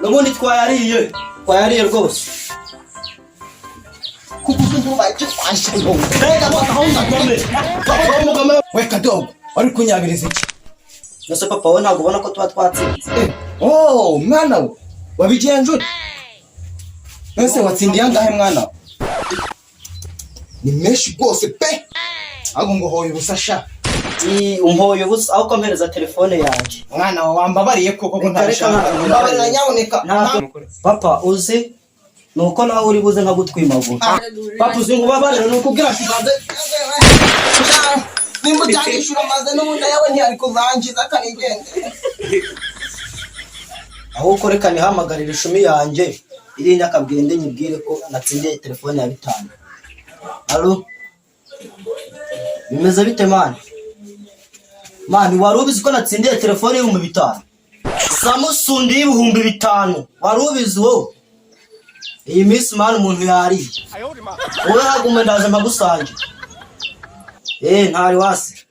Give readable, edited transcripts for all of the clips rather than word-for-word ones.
Nubundi twayariye rwose. Kukufunga baje kwasha ngo. Rega mugome. We kadogo, ari kunyabiriza iki? Nose papa we ntabwo ubona ko tuba twatsinze. Oh, mwana we. Wabigenje? Nose watsindiye angahe mwana? Ni meshi rwose pe. Ago ngo hoye ubusasha. Umpoye ubusa aho kompereza telefone yanje. Mwana wa wambabariye koko ntashaka. Mbabarira nyaboneka. Papa uzi nuko nawe uri buze nka gutwimagura. Papa uzi ngo babarira nuko ubwira kibanze. Nimba cyangishura maze n'ubundi yawe ntiyari kuzangiza kanigende. Aho ukorekane hamagarira ishumi yanje iri nyakabwende nyibwire ko natsindiye telefone ya 5. Allo? Bimeze bite man? Mani wari ubizi ko natsindiye telefone y'ibihumbi 5. Samusundi y'ibihumbi 5. Wari ubizi wowe? Iyi miss man umuntu yari. Wowe hagume ndaje magusanje. Ntari wasi.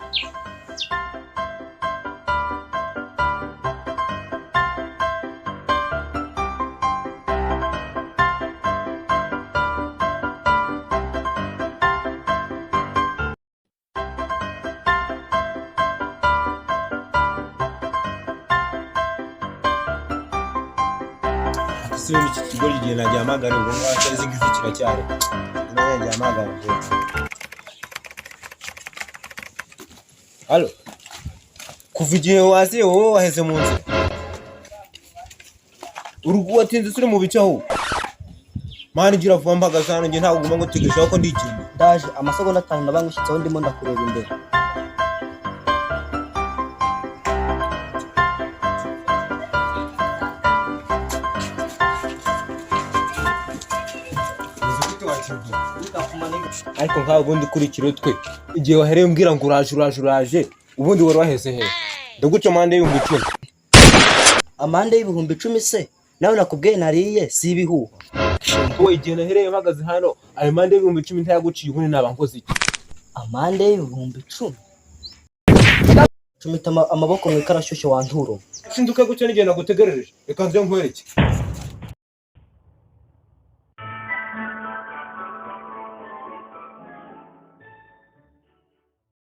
Sio ni kigoli je na hamagara ngo achazi ngizikira cyane. Nanya hamagara. Allo. Kuvigiye wase wowe waheze mu nzu. Urugu watinze suri mu bicaho. Mani gira vuba mpagaza hano nge ntabwo nguma ngo tigesha ko ndikindi. Ndaje amasegonda 5 ndabangushyitseho ndimo ndakureba imbere. Ariko nkaho ubundi kurikira twe igihe wahereye umbwira ngo uraje ubundi wari waheze he ndaguca amande y'ibihumbi 10. Amande y'ibihumbi 10 se nawe nakubwiye nariye si ibihuha. Wowe igihe nahereye mpagaze hano ayo mande y'ibihumbi 10 ntayaguciye ubundi nabankoze iki? Amande y'ibihumbi 10. Cumita amaboko mu ikarashyushye wanturo. Sinduka gucyo nigenda gutegerereje reka nze nkwereke.